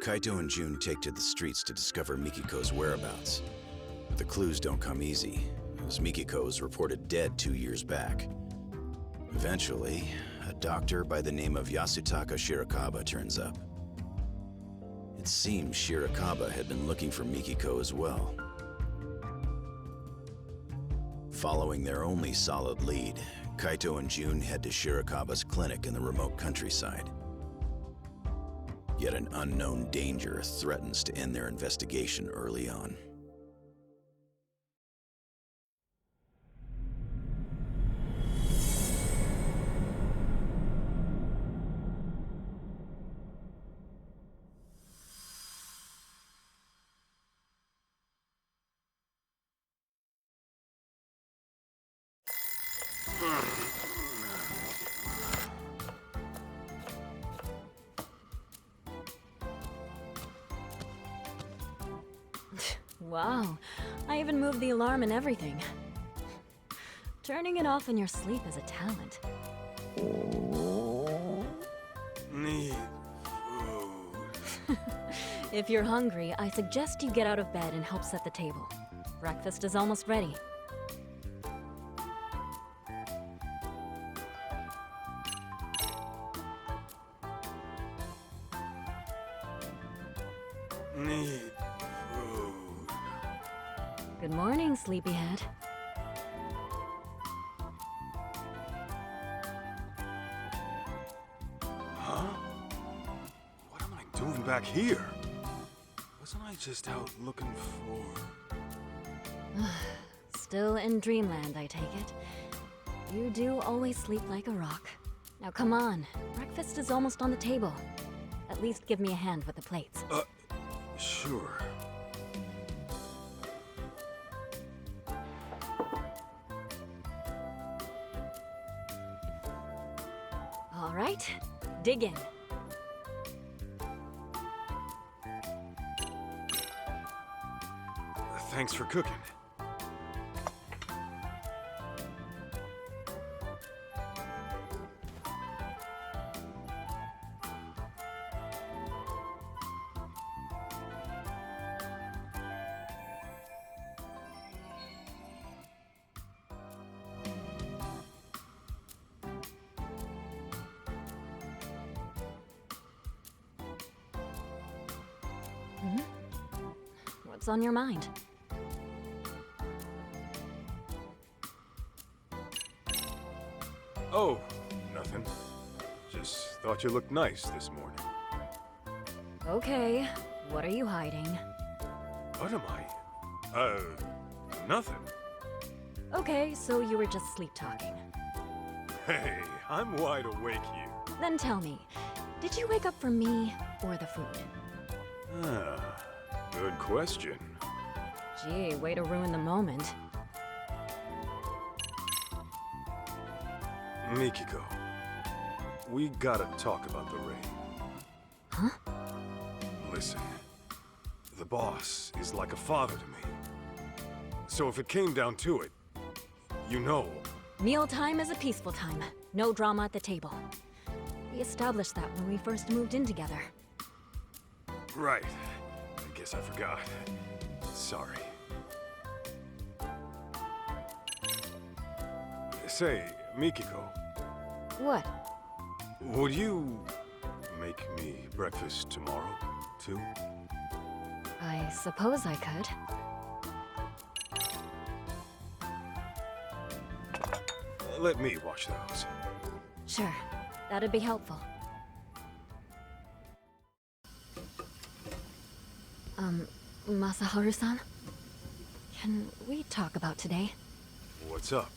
Kaito and Jun take to the streets to discover Mikiko's whereabouts. But the clues don't come easy, as Mikiko was reported dead 2 years back. Eventually, a doctor by the name of Yasutaka Shirakawa turns up. It seems Shirakawa had been looking for Mikiko as well. Following their only solid lead, Kaito and Jun head to Shirakawa's clinic in the remote countryside. Yet an unknown danger threatens to end their investigation early on. Wow, I even moved the alarm and everything. Turning it off in your sleep is a talent. Need food. If you're hungry, I suggest you get out of bed and help set the table. Breakfast is almost ready. Need food. Good morning, sleepyhead. Huh? What am I doing back here? Wasn't I just out looking for... Still in dreamland, I take it. You do always sleep like a rock. Now come on, breakfast is almost on the table. At least give me a hand with the plates. Sure. All right, dig in. Thanks for cooking. What's on your mind? Oh, nothing. Just thought you looked nice this morning. Okay, what are you hiding? What am I? Nothing. Okay, so you were just sleep-talking. Hey, I'm wide awake here. Then tell me, did you wake up for me or the food? Good question. Gee, way to ruin the moment. Mikiko, we gotta talk about the rain. Huh? Listen, the boss is like a father to me. So if it came down to it, you know... Mealtime is a peaceful time. No drama at the table. We established that when we first moved in together. Right. I guess I forgot. Sorry. Say, Mikiko, What? would you make me breakfast tomorrow, too? I suppose I could. Let me wash those. Sure, that'd be helpful. Masaharu-san? Can we talk about today? What's up?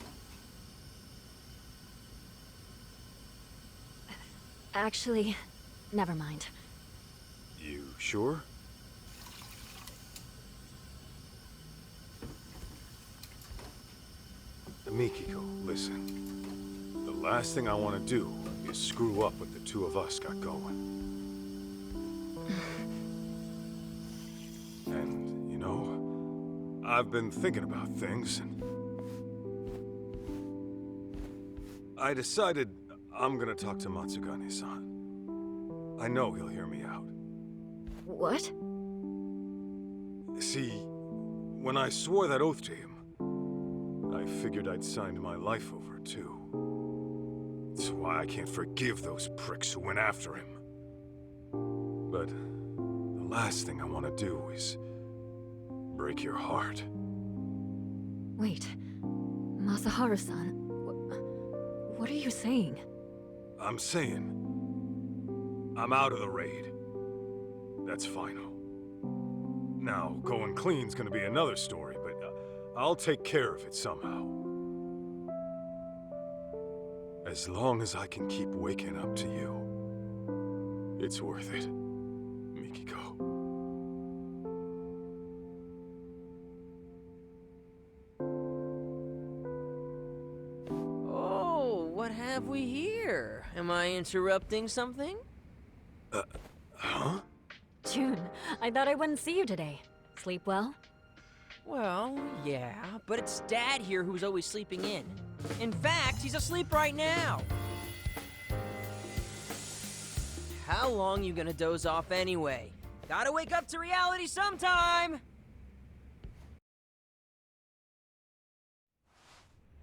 Actually, never mind. You sure? Mikiko, listen. The last thing I want to do is screw up what the two of us got going. And, you know, I've been thinking about things, and I decided I'm gonna talk to Matsugane-san. I know he'll hear me out. What? See, when I swore that oath to him, I figured I'd signed my life over, too. That's why I can't forgive those pricks who went after him. But the last thing I want to do is break your heart. Wait. Masaharu-san, what are you saying? I'm saying, I'm out of the raid. That's final. Now, going clean's gonna be another story, but I'll take care of it somehow. As long as I can keep waking up to you, it's worth it, Mikiko. Oh, what have we here? Am I interrupting something? Huh? June, I thought I wouldn't see you today. Sleep well? Well, yeah, but it's Dad here who's always sleeping in. In fact, he's asleep right now. How long you gonna doze off anyway? Gotta wake up to reality sometime!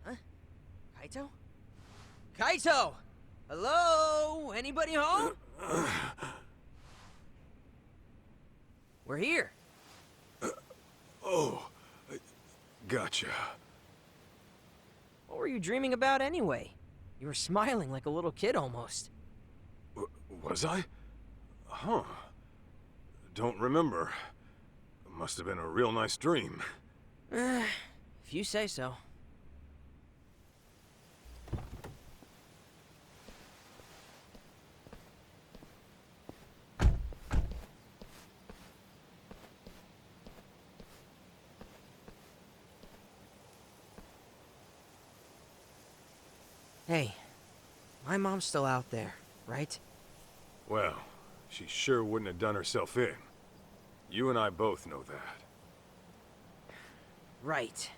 Huh? Kaito? Kaito! Hello? Anybody home? We're here. Oh, gotcha. What were you dreaming about anyway? You were smiling like a little kid almost. Was I? Huh. Don't remember. Must have been a real nice dream. If you say so. Hey, my mom's still out there, right? Well, she sure wouldn't have done herself in. You and I both know that. Right.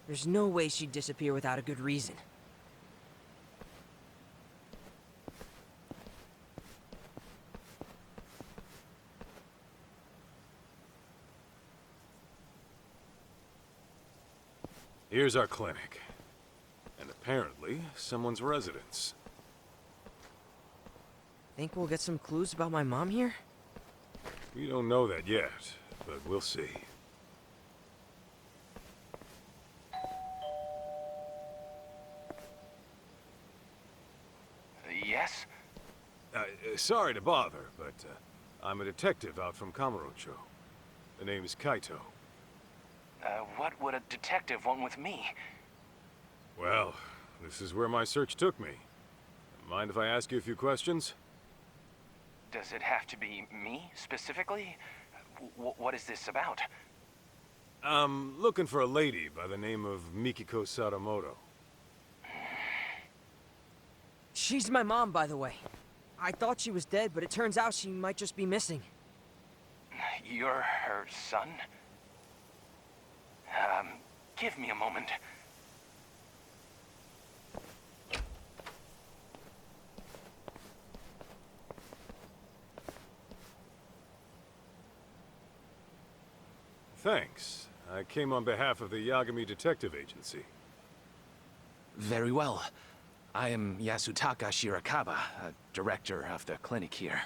There's no way she'd disappear without a good reason. Here's our clinic. And apparently, someone's residence. Think we'll get some clues about my mom here? We don't know that yet, but we'll see. Yes? Sorry to bother, but I'm a detective out from Kamurocho. The name is Kaito. What would a detective want with me? Well, this is where my search took me. Mind if I ask you a few questions? Does it have to be me, specifically? What is this about? I'm looking for a lady by the name of Mikiko Sadamoto. She's my mom, by the way. I thought she was dead, but it turns out she might just be missing. You're her son? Give me a moment. Thanks. I came on behalf of the Yagami Detective Agency. Very well. I am Yasutaka Shirakawa, director of the clinic here.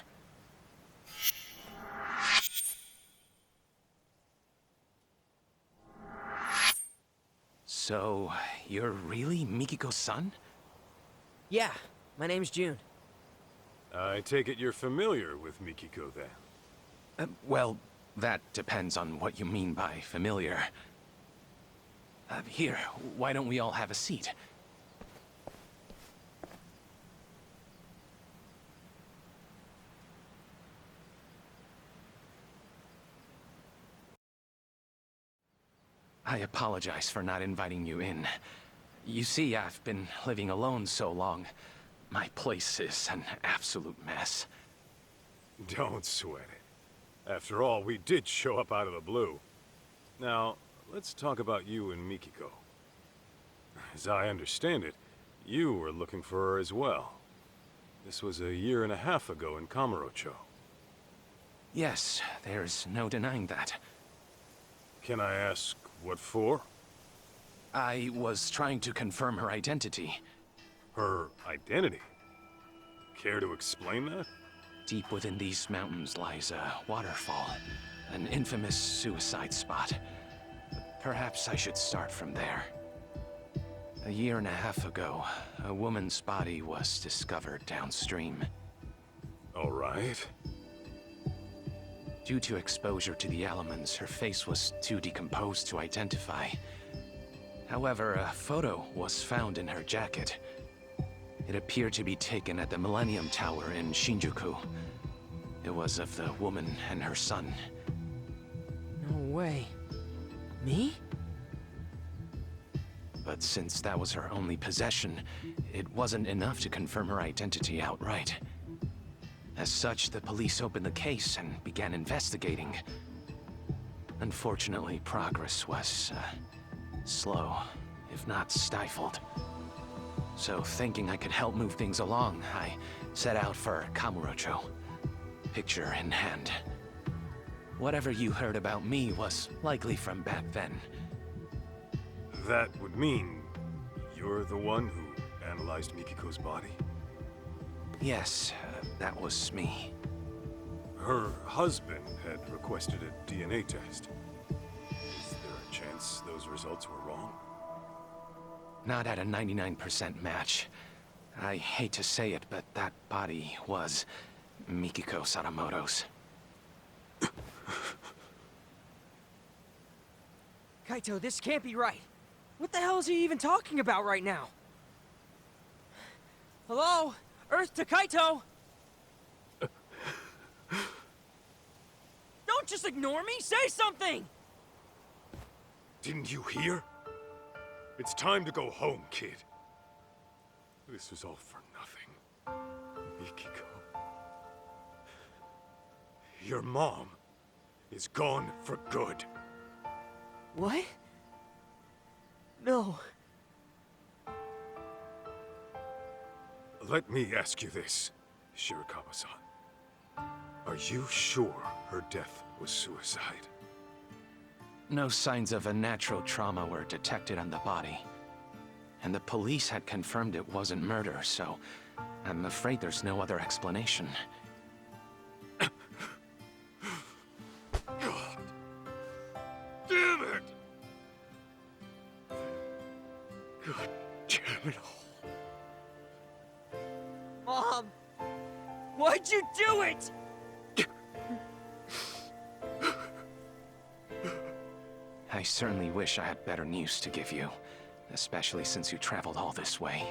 So, you're really Mikiko's son? Yeah, my name's June. I take it you're familiar with Mikiko, then? Well, that depends on what you mean by familiar. Here, why don't we all have a seat? I apologize for not inviting you in. You see, I've been living alone so long. My place is an absolute mess. Don't sweat it. After all, we did show up out of the blue. Now, let's talk about you and Mikiko. As I understand it, you were looking for her as well. This was a year and a half ago in Kamurocho. Yes, there's no denying that. Can I ask what for? I was trying to confirm her identity. Her identity? Care to explain that? Deep within these mountains lies a waterfall, an infamous suicide spot. Perhaps I should start from there. A year and a half ago, a woman's body was discovered downstream. All right. Due to exposure to the elements, her face was too decomposed to identify. However, a photo was found in her jacket. It appeared to be taken at the Millennium Tower in Shinjuku. It was of the woman and her son. No way. Me? But since that was her only possession, it wasn't enough to confirm her identity outright. As such, the police opened the case and began investigating. Unfortunately, progress was slow, if not stifled. So thinking I could help move things along, I set out for Kamurocho, picture in hand. Whatever you heard about me was likely from back then. That would mean you're the one who analyzed Mikiko's body? Yes, that was me. Her husband had requested a DNA test. Is there a chance those results were wrong? Not at a 99% match. I hate to say it, but that body was Mikiko Sadamoto's. Kaito, this can't be right. What the hell is he even talking about right now? Hello? Earth to Kaito! Don't just ignore me! Say something! Didn't you hear? It's time to go home, kid. This was all for nothing. Mikiko. Your mom is gone for good. What? No. Let me ask you this, Shirakawa-san. Are you sure her death was suicide? No signs of a natural trauma were detected on the body. And the police had confirmed it wasn't murder, so I'm afraid there's no other explanation. God damn it! God damn it all. Mom! Why'd you do it? I certainly wish I had better news to give you, especially since you traveled all this way.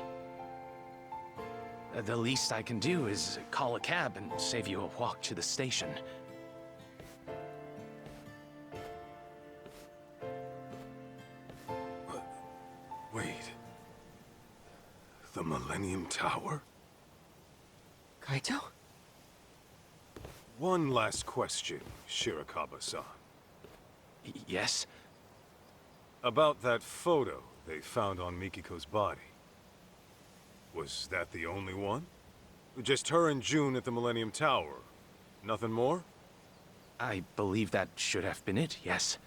The least I can do is call a cab and save you a walk to the station. Wait. The Millennium Tower? Kaito? One last question, Shirakawa-san. Yes? About that photo they found on Mikiko's body. Was that the only one? Just her and June at the Millennium Tower? Nothing more? I believe that should have been it, yes.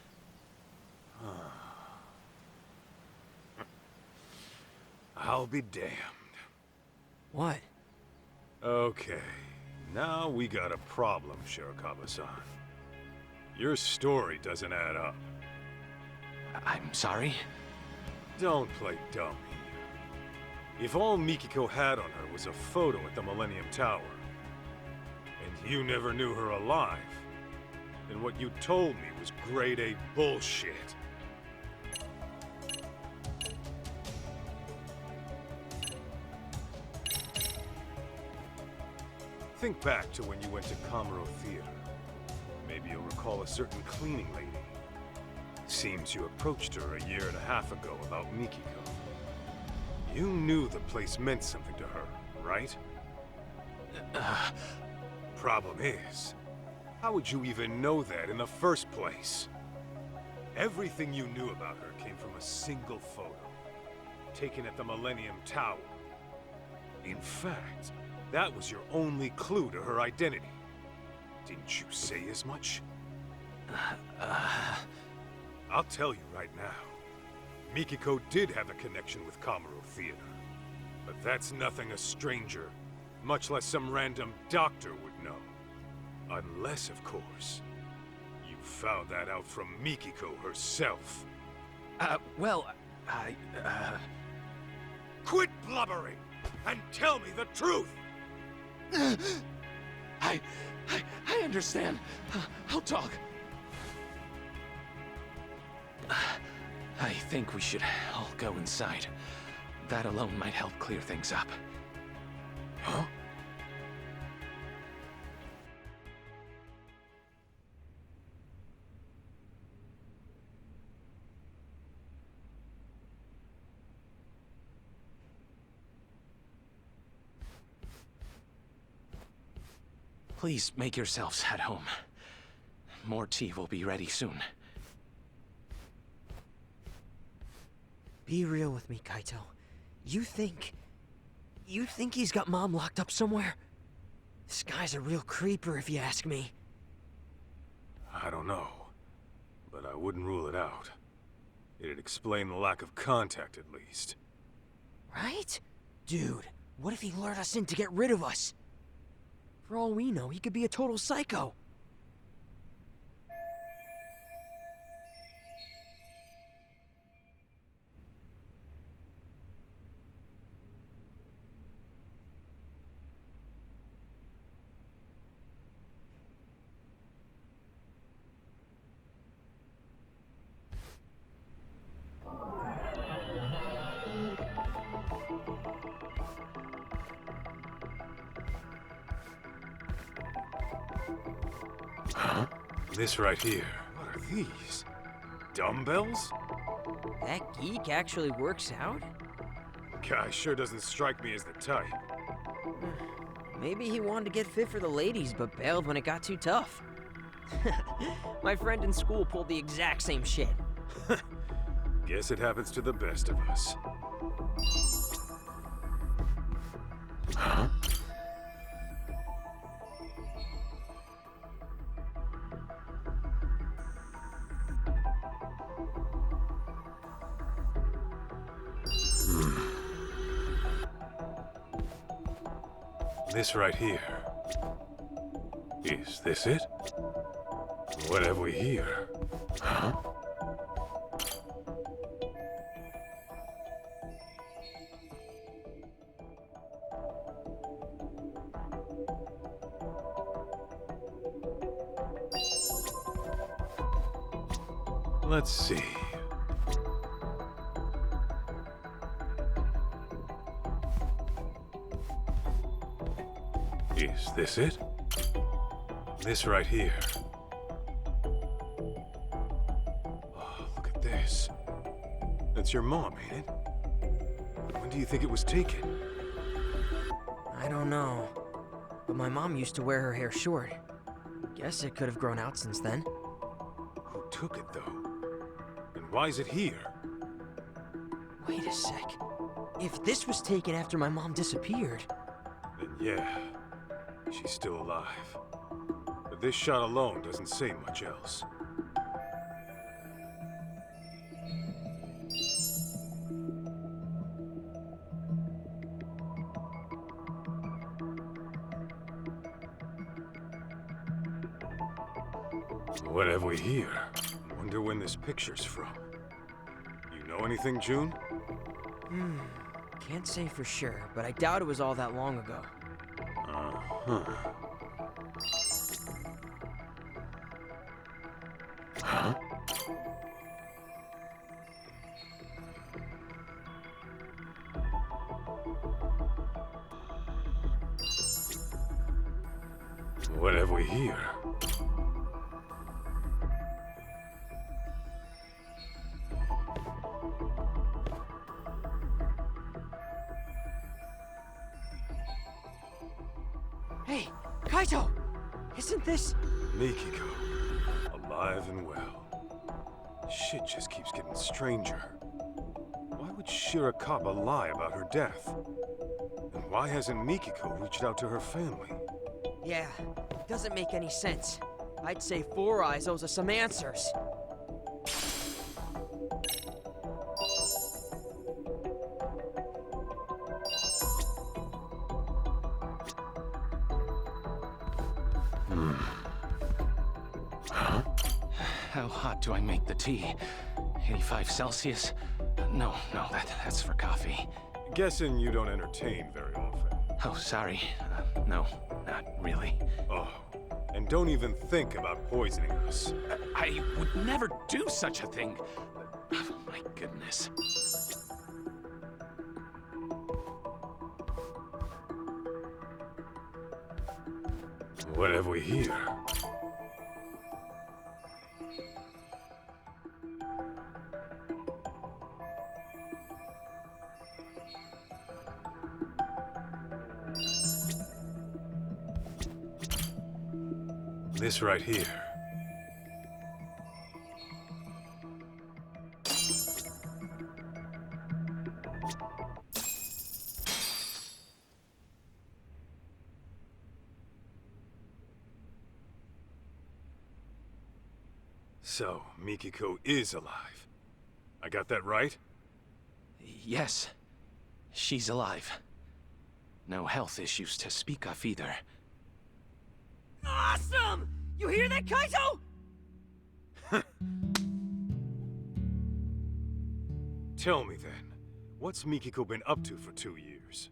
I'll be damned. What? Okay, now we got a problem, Shirakawa-san. Your story doesn't add up. I'm sorry? Don't play dummy. If all Mikiko had on her was a photo at the Millennium Tower, and you never knew her alive, then what you told me was grade A bullshit. Think back to when you went to Kamurocho Theater. Maybe you'll recall a certain cleaning lady. Seems you approached her a year and a half ago about Mikiko. You knew the place meant something to her, right? Problem is, how would you even know that in the first place? Everything you knew about her came from a single photo, taken at the Millennium Tower. In fact, that was your only clue to her identity. Didn't you say as much? I'll tell you right now. Mikiko did have a connection with Kamurocho Theater. But that's nothing a stranger, much less some random doctor would know. Unless, of course, you found that out from Mikiko herself. Well, Quit blubbering and tell me the truth! I understand. I'll talk. I think we should all go inside. That alone might help clear things up. Huh? Please make yourselves at home. More tea will be ready soon. Be real with me, Kaito. You think he's got Mom locked up somewhere? This guy's a real creeper, if you ask me. I don't know, but I wouldn't rule it out. It'd explain the lack of contact, at least. Right? Dude, what if he lured us in to get rid of us? For all we know, he could be a total psycho. Huh? This right here. What are these? Dumbbells? That geek actually works out? Guy sure doesn't strike me as the type. Maybe he wanted to get fit for the ladies, but bailed when it got too tough. My friend in school pulled the exact same shit. Guess it happens to the best of us. Huh? This right here. Is this it? What have we here? Huh? Let's see. Is this it? This right here. Oh, look at this. That's your mom, ain't it? When do you think it was taken? I don't know. But my mom used to wear her hair short. Guess it could have grown out since then. Who took it, though? And why is it here? Wait a sec. If this was taken after my mom disappeared... Then yeah, she's still alive. But this shot alone doesn't say much else. What have we here? Wonder when this picture's from. You know anything, June? Can't say for sure, but I doubt it was all that long ago. Uh-huh. Huh? What have we here? Hey, Kaito! Isn't this... Mikiko, alive and well. Shit just keeps getting stranger. Why would Shirakawa lie about her death? And why hasn't Mikiko reached out to her family? Yeah, It doesn't make any sense. I'd say Four Eyes owes us some answers. How hot do I make the tea? 85 Celsius? No, that's for coffee. Guessing you don't entertain very often. Oh, sorry. No, not really. Oh, and don't even think about poisoning us. I would never do such a thing. Oh, my goodness. What have we here? This right here. So, Mikiko is alive. I got that right? Yes, she's alive. No health issues to speak of either. Awesome! You hear that, Kaito? Tell me then, what's Mikiko been up to for 2 years?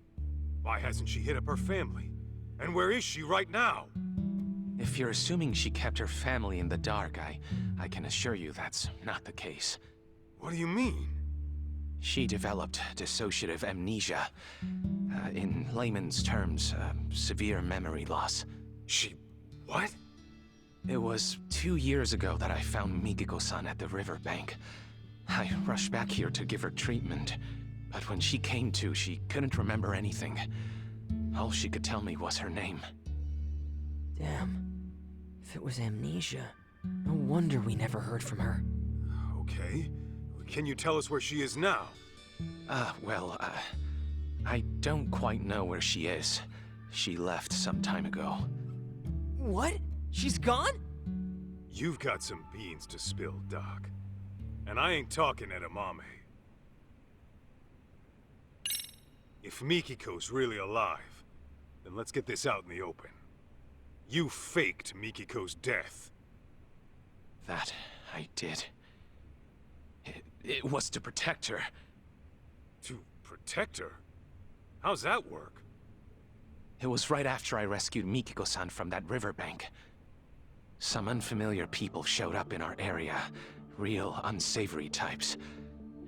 Why hasn't she hit up her family? And where is she right now? If you're assuming she kept her family in the dark, I can assure you that's not the case. What do you mean? She developed dissociative amnesia. In layman's terms, severe memory loss. She... what? It was 2 years ago that I found Mikiko-san at the riverbank. I rushed back here to give her treatment, but when she came to, she couldn't remember anything. All she could tell me was her name. Damn. If it was amnesia, no wonder we never heard from her. Okay. Can you tell us where she is now? I don't quite know where she is. She left some time ago. What? She's gone? You've got some beans to spill, Doc. And I ain't talking edamame. If Mikiko's really alive, then let's get this out in the open. You faked Mikiko's death. That I did. It was to protect her. To protect her? How's that work? It was right after I rescued Mikiko-san from that riverbank. Some unfamiliar people showed up in our area. Real unsavory types.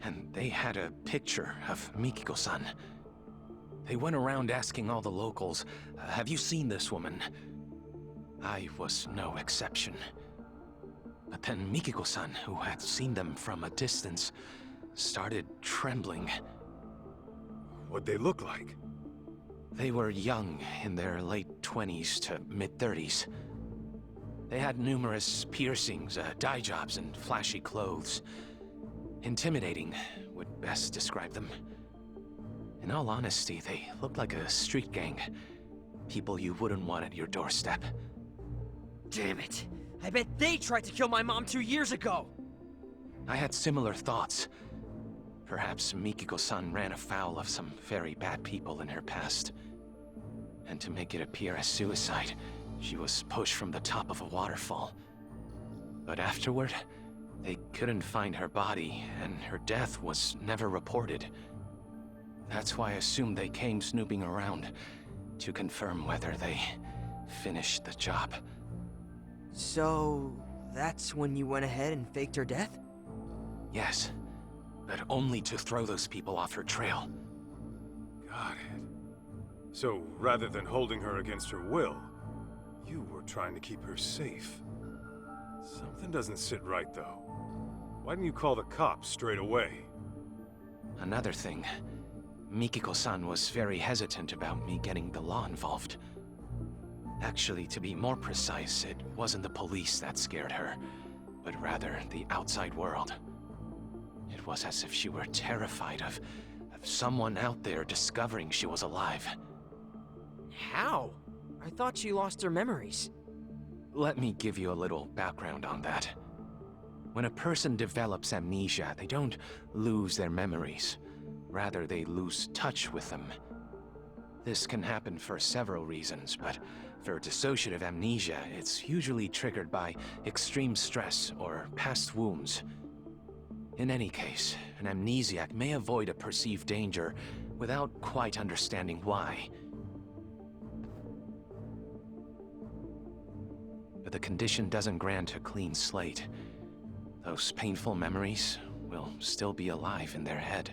And they had a picture of Mikiko-san. They went around asking all the locals, have you seen this woman? I was no exception. But then Mikiko-san, who had seen them from a distance, started trembling. What'd they look like? They were young, in their late 20s to mid-30s. They had numerous piercings, dye jobs, and flashy clothes. Intimidating would best describe them. In all honesty, they looked like a street gang. People you wouldn't want at your doorstep. Damn it! I bet they tried to kill my mom 2 years ago! I had similar thoughts. Perhaps Mikiko-san ran afoul of some very bad people in her past. And to make it appear as suicide, she was pushed from the top of a waterfall. But afterward, they couldn't find her body, and her death was never reported. That's why I assumed they came snooping around to confirm whether they finished the job. So, that's when you went ahead and faked her death? Yes, but only to throw those people off her trail. Got it. So, rather than holding her against her will, you were trying to keep her safe. Something doesn't sit right, though. Why didn't you call the cops straight away? Another thing, Mikiko-san was very hesitant about me getting the law involved. Actually, to be more precise, it wasn't the police that scared her, but rather the outside world. It was as if she were terrified of someone out there discovering she was alive. How? I thought she lost her memories. let me give you a little background on that. When a person develops amnesia, they don't lose their memories. Rather, they lose touch with them. This can happen for several reasons, but for dissociative amnesia, it's usually triggered by extreme stress or past wounds. In any case, an amnesiac may avoid a perceived danger without quite understanding why. But the condition doesn't grant a clean slate. Those painful memories will still be alive in their head.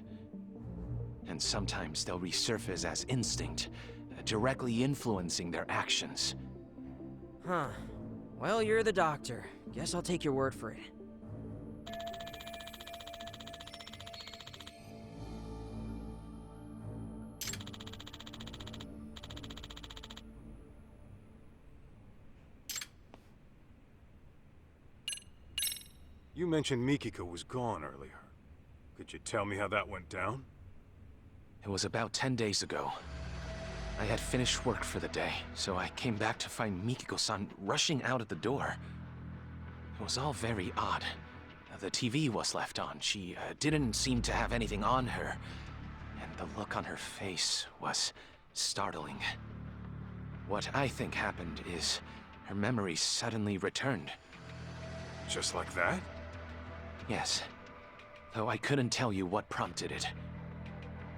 And sometimes they'll resurface as instinct, directly influencing their actions. Huh. Well, you're the doctor. Guess I'll take your word for it. You mentioned Mikiko was gone earlier. Could you tell me how that went down? It was about 10 days ago. I had finished work for the day, so I came back to find Mikiko-san rushing out of the door. It was all very odd. The TV was left on. She didn't seem to have anything on her, and the look on her face was startling. What I think happened is her memory suddenly returned. Just like that? Yes, though I couldn't tell you what prompted it.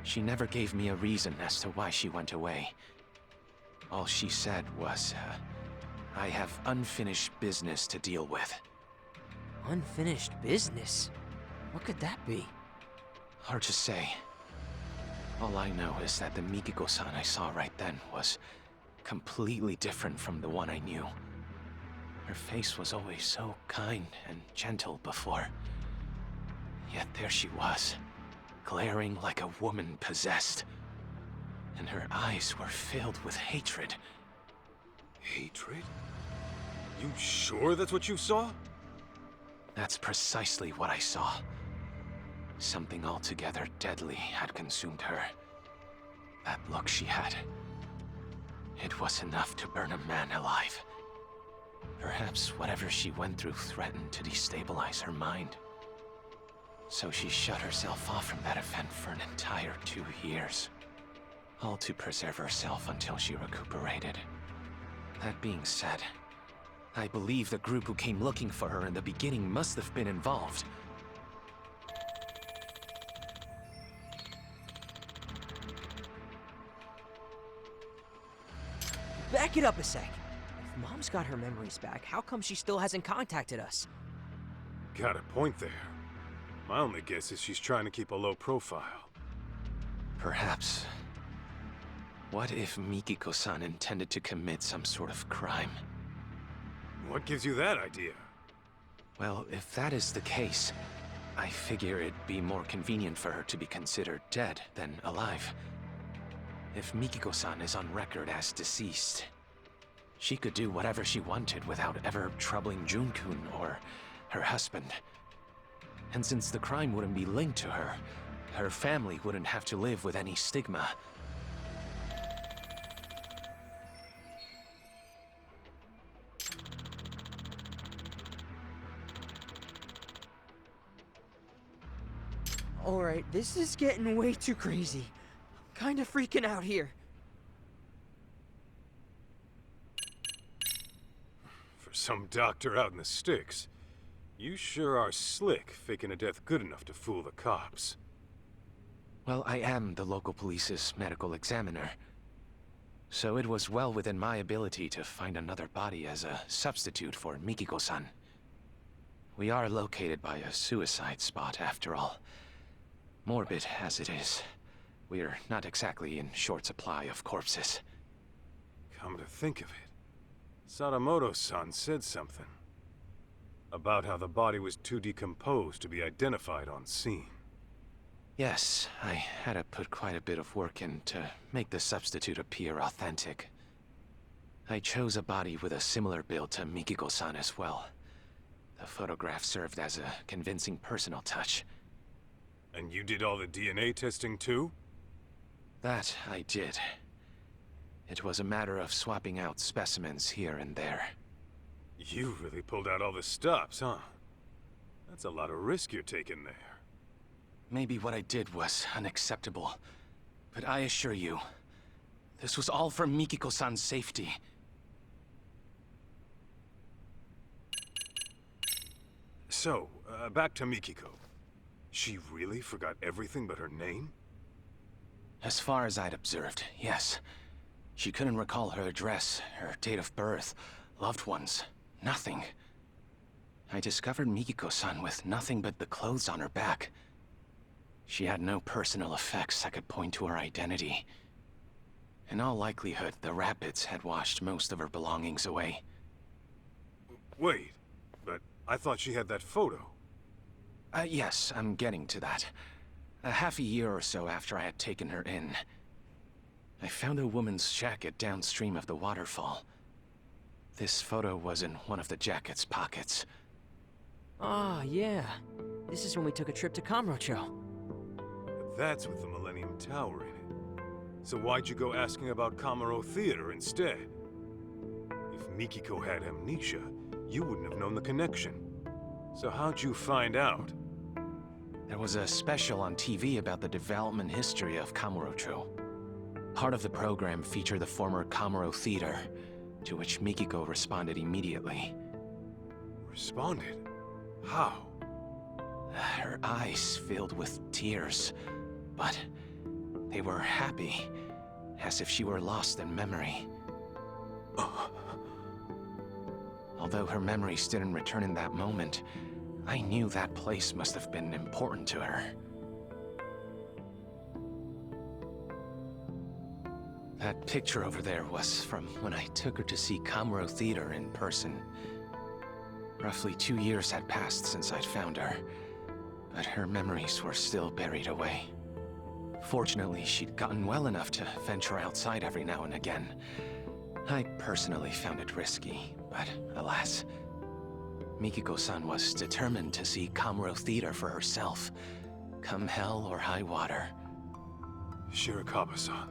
She never gave me a reason as to why she went away. All she said was, I have unfinished business to deal with. Unfinished business? What could that be? Hard to say. All I know is that the Mikiko-san I saw right then was completely different from the one I knew. Her face was always so kind and gentle before. Yet there she was, glaring like a woman possessed. And her eyes were filled with hatred. Hatred? You sure that's what you saw? That's precisely what I saw. Something altogether deadly had consumed her. That look she had. It was enough to burn a man alive. Perhaps whatever she went through threatened to destabilize her mind. So she shut herself off from that event for an entire 2 years. All to preserve herself until she recuperated. That being said, I believe the group who came looking for her in the beginning must have been involved. Back it up a sec. If Mom's got her memories back, how come she still hasn't contacted us? Got a point there. My only guess is she's trying to keep a low profile. Perhaps. What if Mikiko-san intended to commit some sort of crime? What gives you that idea? Well, if that is the case, I figure it'd be more convenient for her to be considered dead than alive. If Mikiko-san is on record as deceased, she could do whatever she wanted without ever troubling Jun-kun or her husband. And since the crime wouldn't be linked to her, her family wouldn't have to live with any stigma. Alright, this is getting way too crazy. I'm kinda freaking out here. For some doctor out in the sticks, you sure are slick faking a death good enough to fool the cops. Well, I am the local police's medical examiner. So it was well within my ability to find another body as a substitute for Mikiko-san. We are located by a suicide spot, after all. Morbid as it is, we're not exactly in short supply of corpses. Come to think of it, Sadamoto-san said something about how the body was too decomposed to be identified on scene. Yes, I had to put quite a bit of work in to make the substitute appear authentic. I chose a body with a similar build to Mikiko-san as well. The photograph served as a convincing personal touch. And you did all the DNA testing too? That I did. It was a matter of swapping out specimens here and there. You really pulled out all the stops, huh? That's a lot of risk you're taking there. Maybe what I did was unacceptable, but I assure you, this was all for Mikiko-san's safety. So, back to Mikiko. She really forgot everything but her name? As far as I'd observed, yes. She couldn't recall her address, her date of birth, loved ones, nothing. I discovered Mikiko-san with nothing but the clothes on her back. She had no personal effects that could point to her identity. In all likelihood, the rapids had washed most of her belongings away. Wait, but I thought she had that photo. Yes, I'm getting to that. Half a year or so after I had taken her in, I found a woman's jacket downstream of the waterfall. This photo was in one of the jacket's pockets. Ah, yeah. This is when we took a trip to Kamurocho. But that's with the Millennium Tower in it. So why'd you go asking about Kamuro Theater instead? If Mikiko had amnesia, you wouldn't have known the connection. So how'd you find out? There was a special on TV about the development history of Kamurocho. Part of the program featured the former Kamuro Theater, to which Mikiko responded immediately. Responded? How? Her eyes filled with tears, but they were happy, as if she were lost in memory. Although her memories didn't return in that moment, I knew that place must have been important to her. That picture over there was from when I took her to see Kamuro Theater in person. Roughly 2 years had passed since I'd found her, but her memories were still buried away. Fortunately, she'd gotten well enough to venture outside every now and again. I personally found it risky, but alas, Mikiko-san was determined to see Kamuro Theater for herself, come hell or high water. Shirakawa-san,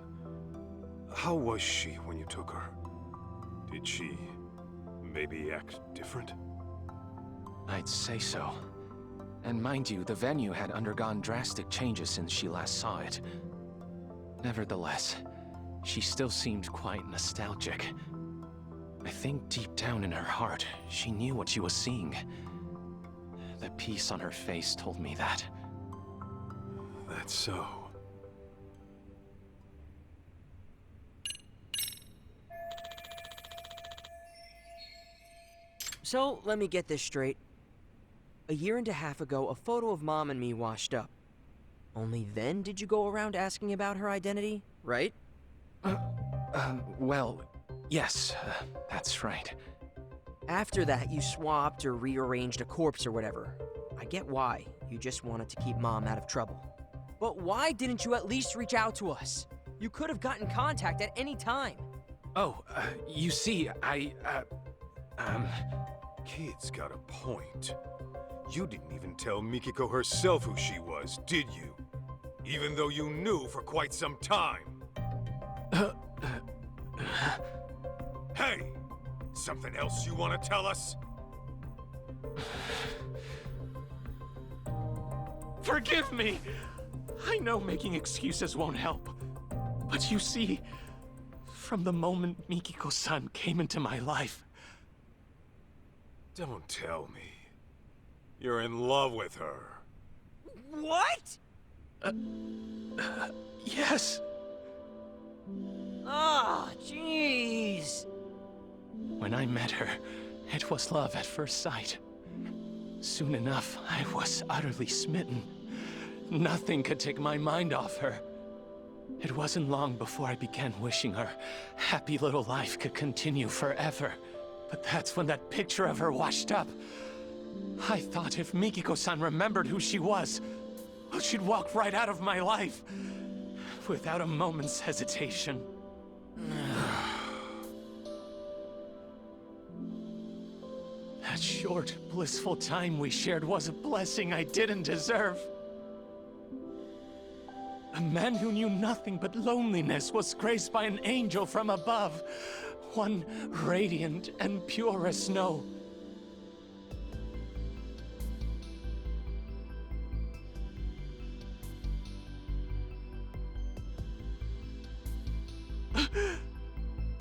how was she when you took her? Did she maybe act different? I'd say so. And mind you, the venue had undergone drastic changes since she last saw it. Nevertheless, she still seemed quite nostalgic. I think deep down in her heart, she knew what she was seeing. The peace on her face told me that. That's so. So, let me get this straight. A year and a half ago, a photo of Mom and me washed up. Only then did you go around asking about her identity, right? Well, yes, that's right. After that, you swapped or rearranged a corpse or whatever. I get why. You just wanted to keep Mom out of trouble. But why didn't you at least reach out to us? You could have gotten contact at any time. Oh, you see, Kid's got a point. You didn't even tell Mikiko herself who she was, did you? Even though you knew for quite some time. Hey! Something else you want to tell us? Forgive me! I know making excuses won't help. But you see, from the moment Mikiko-san came into my life... Don't tell me. You're in love with her. What? Yes! Ah, jeez. When I met her, it was love at first sight. Soon enough, I was utterly smitten. Nothing could take my mind off her. It wasn't long before I began wishing her happy little life could continue forever. But that's when that picture of her washed up. I thought if Mikiko-san remembered who she was, well, she'd walk right out of my life, without a moment's hesitation. That short, blissful time we shared was a blessing I didn't deserve. A man who knew nothing but loneliness was graced by an angel from above. one radiant and pure as snow.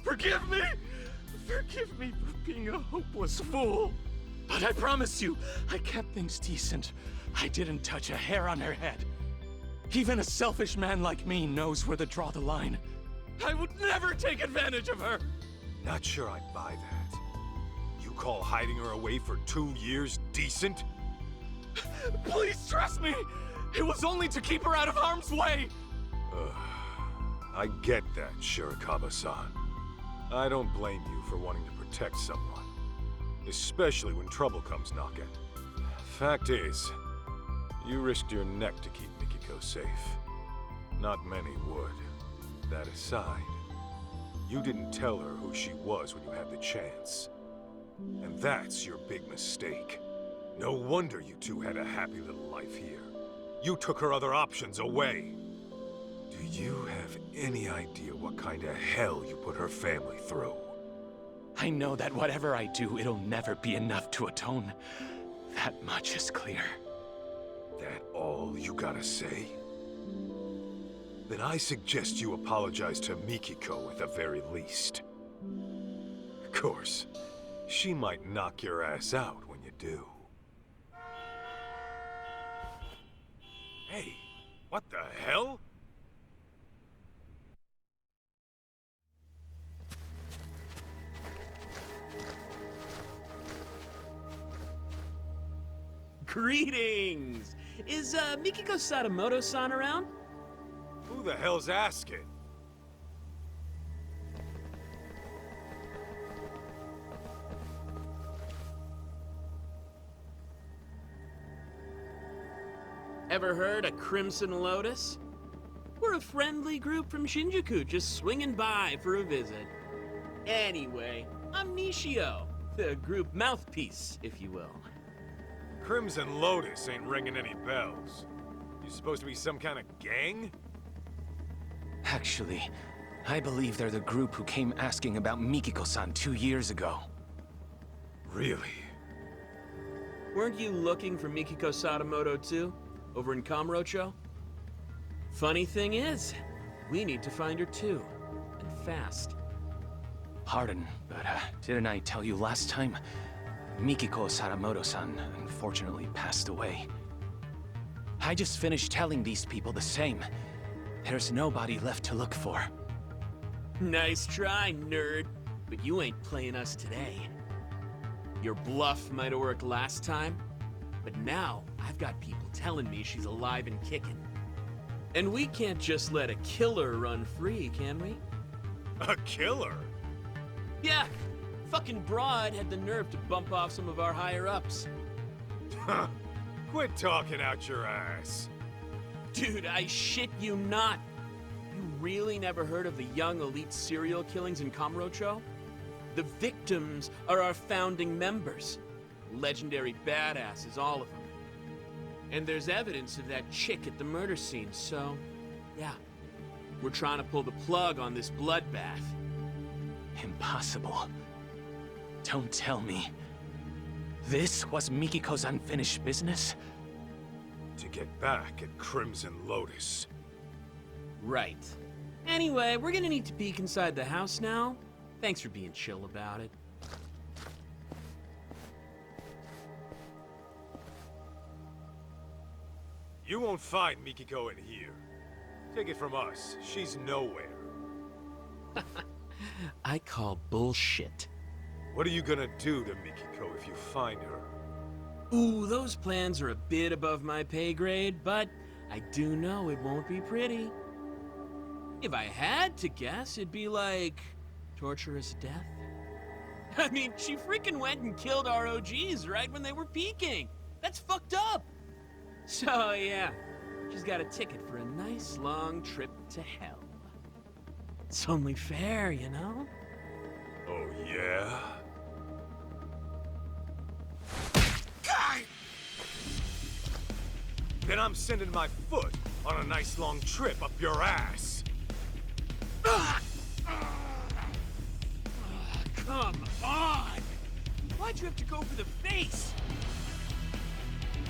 Forgive me! Forgive me for being a hopeless fool. But I promise you, I kept things decent. I didn't touch a hair on her head. Even a selfish man like me knows where to draw the line. I would never take advantage of her! Not sure I'd buy that. You call hiding her away for 2 years decent? Please trust me! It was only to keep her out of harm's way! I get that, Shirakawa-san. I don't blame you for wanting to protect someone. Especially when trouble comes knocking. Fact is, you risked your neck to keep Mikiko safe. Not many would. That aside, you didn't tell her who she was when you had the chance. And that's your big mistake. No wonder you two had a happy little life here. You took her other options away. Do you have any idea what kind of hell you put her family through? I know that whatever I do, it'll never be enough to atone. That much is clear. That all you gotta say? Then I suggest you apologize to Mikiko at the very least. Of course, she might knock your ass out when you do. Hey, what the hell? Greetings! Is Mikiko Sadamoto-san around? Who the hell's asking? Ever heard of Crimson Lotus? We're a friendly group from Shinjuku just swinging by for a visit. Anyway, I'm Nishio, the group mouthpiece, if you will. Crimson Lotus ain't ringing any bells. You supposed to be some kind of gang? Actually, I believe they're the group who came asking about Mikiko-san 2 years ago. Really? Weren't you looking for Mikiko Sadamoto too, over in Kamurocho? Funny thing is, we need to find her too, and fast. Pardon, but didn't I tell you last time? Mikiko Sadamoto-san unfortunately passed away. I just finished telling these people the same. There's nobody left to look for. Nice try, nerd. But you ain't playing us today. Your bluff might have worked last time, but now I've got people telling me she's alive and kicking. And we can't just let a killer run free, can we? A killer? Yeah, fucking broad had the nerve to bump off some of our higher-ups. Huh. Quit talking out your ass. Dude, I shit you not. You really never heard of the young elite serial killings in Kamurocho? The victims are our founding members. Legendary badasses, all of them. And there's evidence of that chick at the murder scene, so... yeah. We're trying to pull the plug on this bloodbath. Impossible. Don't tell me. This was Mikiko's unfinished business? To get back at Crimson Lotus. Right. Anyway, we're gonna need to peek inside the house now. Thanks for being chill about it. You won't find Mikiko in here. Take it from us, she's nowhere. I call bullshit. What are you gonna do to Mikiko if you find her? Ooh, those plans are a bit above my pay grade, but I do know it won't be pretty. If I had to guess, it'd be like... torturous death? I mean, she freaking went and killed our OGs right when they were peaking. That's fucked up. So, yeah, she's got a ticket for a nice long trip to hell. It's only fair, you know? Oh, yeah? Then I'm sending my foot on a nice long trip up your ass. you have to go for the face?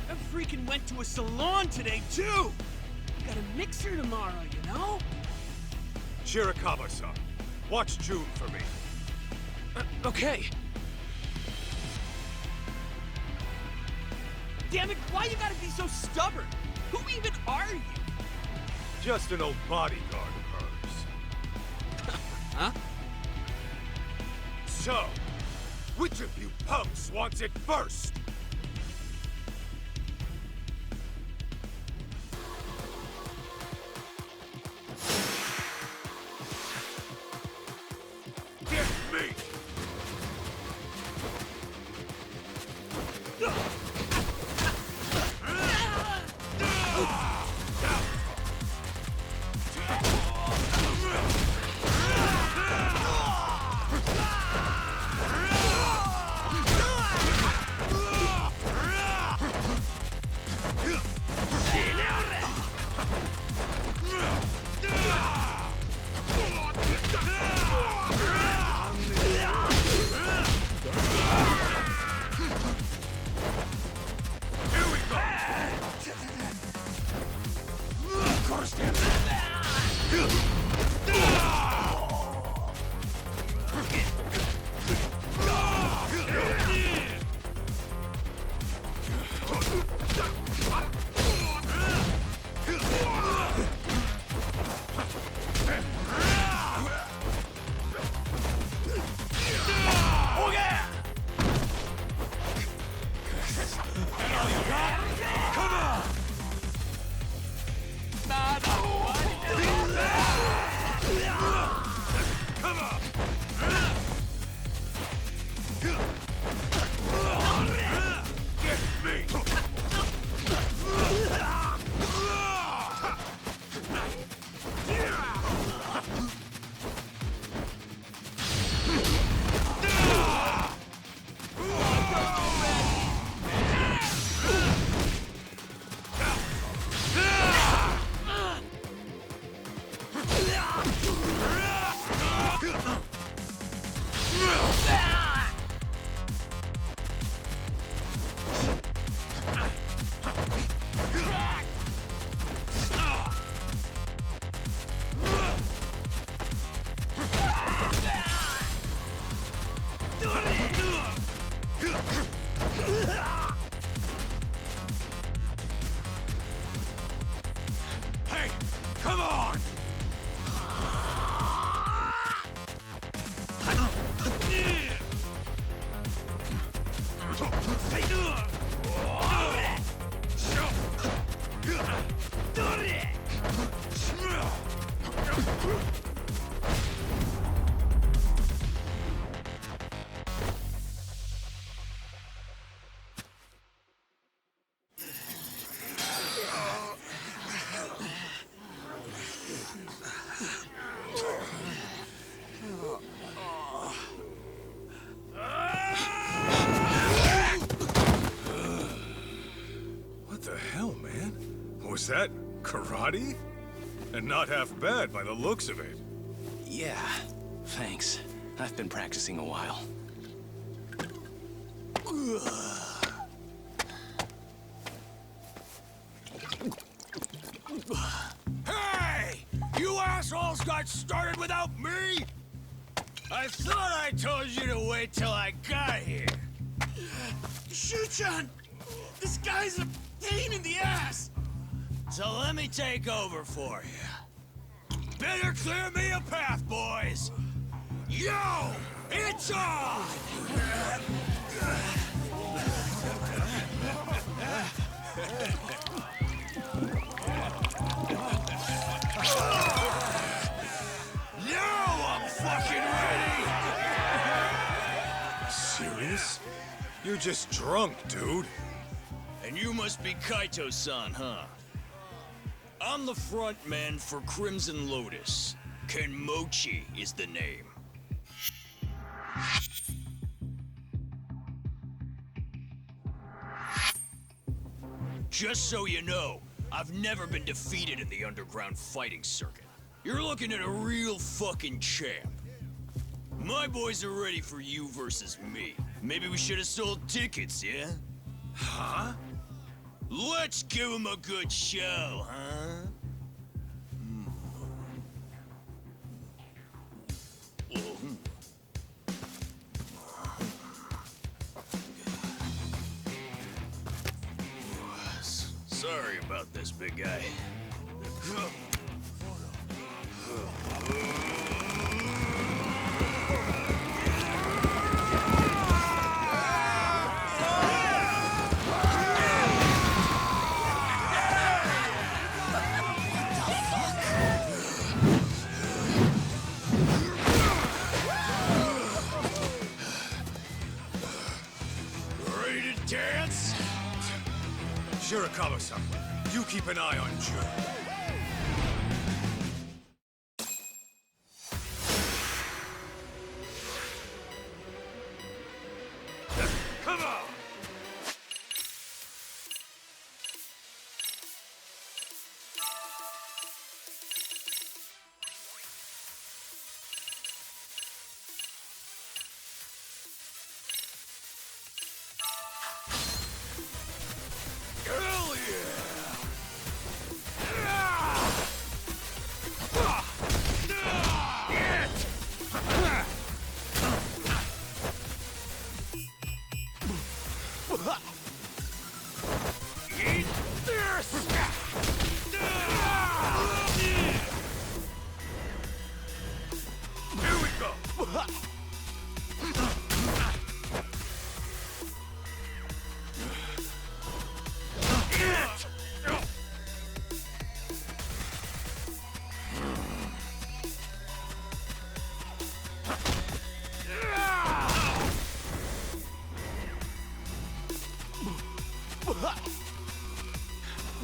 I freaking went to a salon today, too! Got a mixer tomorrow, you know? Shirakawa-san, watch June for me. Okay. Damn it, why you gotta be so stubborn? Who even are you? Just an old bodyguard of hers. Huh? So, which of you punks wants it first? Get me! Hey, come on! What the hell, man? Was that karate? And not half bad by the looks of it. Yeah, thanks. I've been practicing a while. Hey! You assholes got started without me? I thought I told you to wait till I got here. Shuchan! This guy's a pain in the ass! So let me take over for you. Better clear me a path, boys! Yo! It's on! Now I'm fucking ready! Serious? You're just drunk, dude. And you must be Kaito-san, huh? I'm the front man for Crimson Lotus. Kenmochi is the name. Just so you know, I've never been defeated in the underground fighting circuit. You're looking at a real fucking champ. My boys are ready for you versus me. Maybe we should have sold tickets, yeah? Huh? Let's give them a good show, huh? Sorry about this, big guy. Ready to dance? Shirakawa-san, you keep an eye on Jun. Come on! Hell Eat this! Here we go!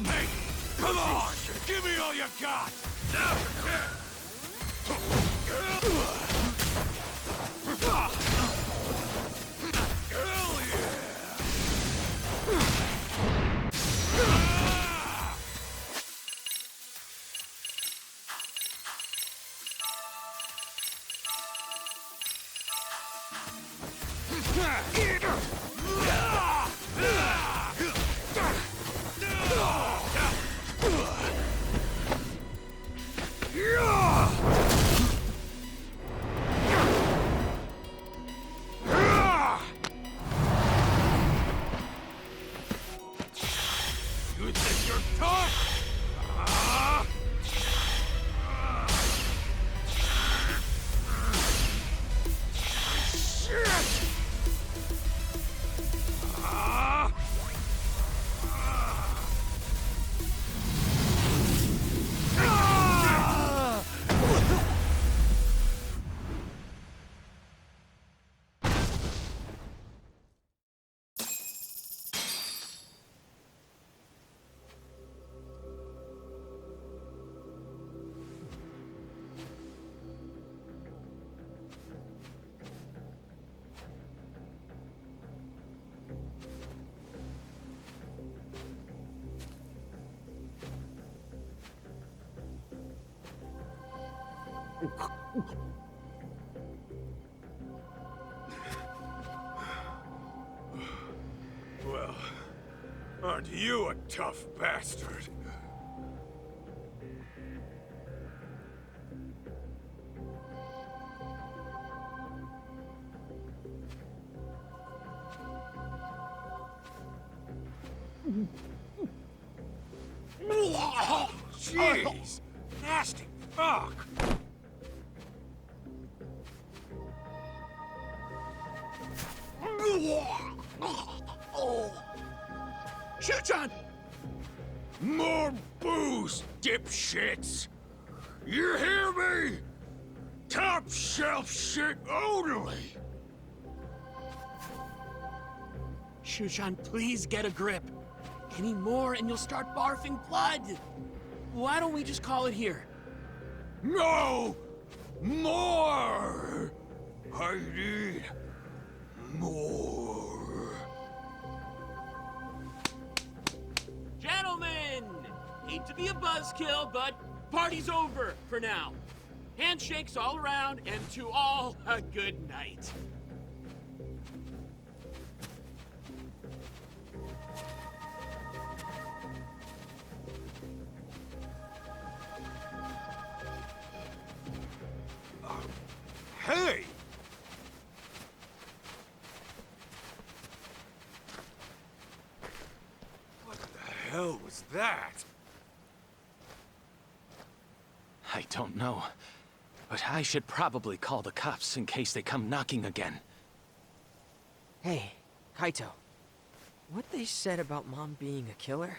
Hey, come on! Give me all you got! Hell You think you're tough? Shit! Well, aren't you a tough bastard? Jeez! Nasty fuck! Shit-chan! More booze, dipshits! You hear me? Top shelf shit only! Shushan, please get a grip. Any more and you'll start barfing blood. Why don't we just call it here? No! More! I need more. Gentlemen! Hate to be a buzzkill, but party's over for now. Handshakes all around, and to all, a good night. Hey! What the hell was that? I don't know. But I should probably call the cops in case they come knocking again. Hey, Kaito. What they said about Mom being a killer,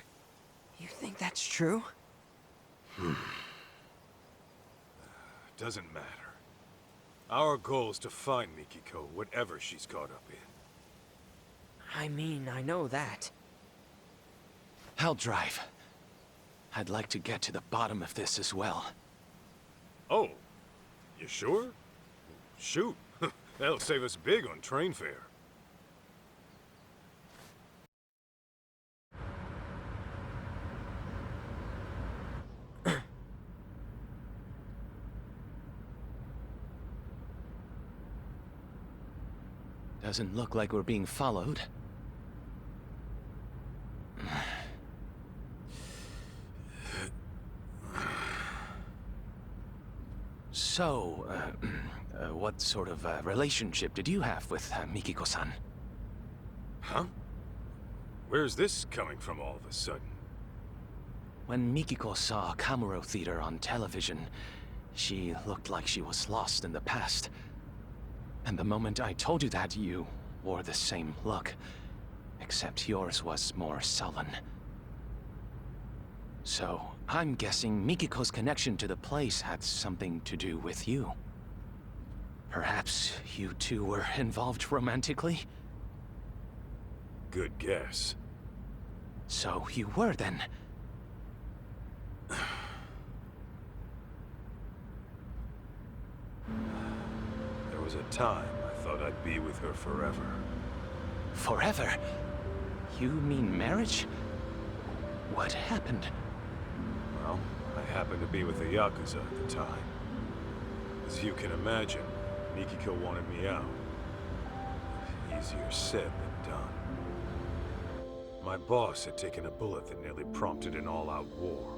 you think that's true? Doesn't matter. Our goal is to find Mikiko, whatever she's caught up in. I mean, I know that. I'll drive. I'd like to get to the bottom of this as well. Oh, you sure? Shoot, that'll save us big on train fare. Doesn't look like we're being followed. So, what sort of relationship did you have with Mikiko-san? Huh? Where's this coming from all of a sudden? When Mikiko saw Kamuro Theater on television, she looked like she was lost in the past. And the moment I told you that, you wore the same look, except yours was more sullen. So, I'm guessing Mikiko's connection to the place had something to do with you. Perhaps you two were involved romantically? Good guess. So you were then. There was a time I thought I'd be with her forever. Forever? You mean marriage? What happened? Well, I happened to be with the Yakuza at the time. As you can imagine, Mikiko wanted me out. Easier said than done. My boss had taken a bullet that nearly prompted an all-out war.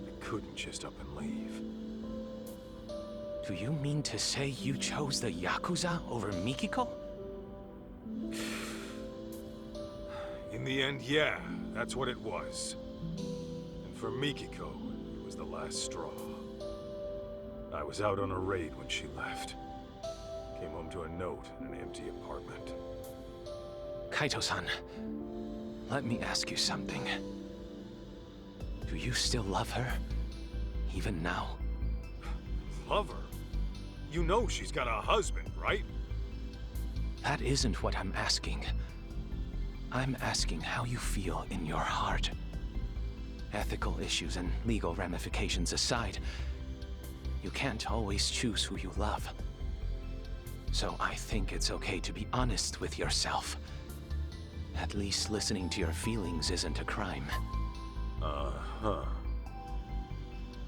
I couldn't just up and leave. Do you mean to say you chose the Yakuza over Mikiko? In the end, yeah, that's what it was. And for Mikiko, it was the last straw. I was out on a raid when she left. Came home to a note in an empty apartment. Kaito-san, let me ask you something. Do you still love her? Even now? Love her? You know she's got a husband, right? That isn't what I'm asking. I'm asking how you feel in your heart. Ethical issues and legal ramifications aside, you can't always choose who you love. So I think it's okay to be honest with yourself. At least listening to your feelings isn't a crime. Uh-huh.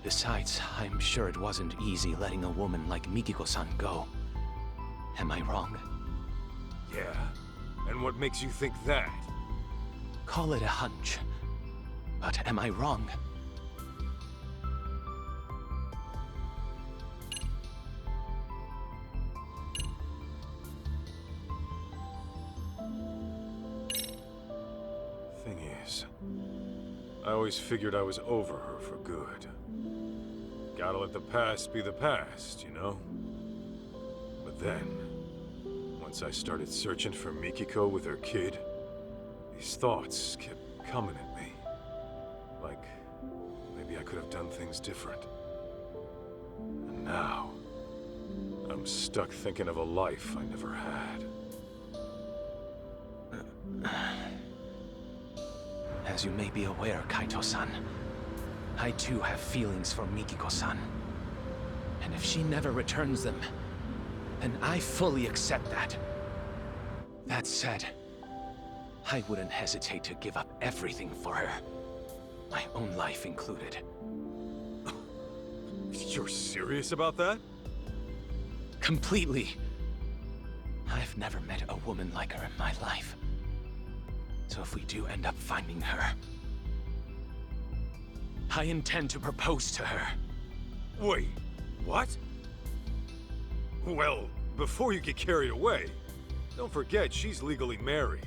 Besides, I'm sure it wasn't easy letting a woman like Mikiko-san go. Am I wrong? Yeah? And what makes you think that? Call it a hunch. But am I wrong? Thing is, I always figured I was over her for good. Gotta let the past be the past, you know? But then, once I started searching for Mikiko with her kid, these thoughts kept coming at me. Like, maybe I could have done things different. And now, I'm stuck thinking of a life I never had. As you may be aware, Kaito-san, I too have feelings for Mikiko-san. And if she never returns them, then I fully accept that. That said, I wouldn't hesitate to give up everything for her. My own life included. You're serious about that? Completely. I've never met a woman like her in my life. So if we do end up finding her, I intend to propose to her. Wait, what? Well, before you get carried away, don't forget she's legally married.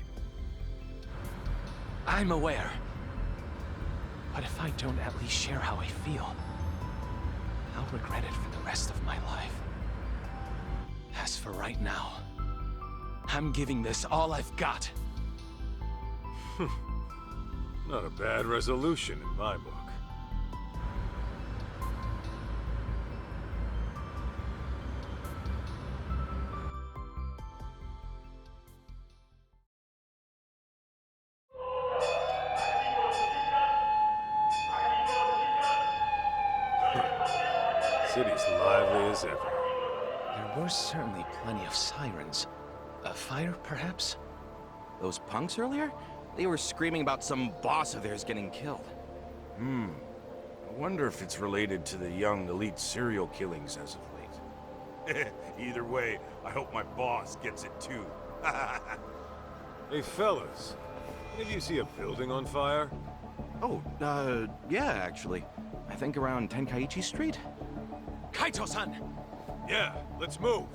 I'm aware. But if I don't at least share how I feel, I'll regret it for the rest of my life. As for right now, I'm giving this all I've got. Not a bad resolution in my book. City's lively as ever. There were certainly plenty of sirens. A fire, perhaps? Those punks earlier? They were screaming about some boss of theirs getting killed. I wonder if it's related to the young elite serial killings as of late. Either way, I hope my boss gets it too. Hey fellas, did you see a building on fire? Oh, yeah, actually. I think around Tenkaichi Street? Kaito-san! Yeah, let's move.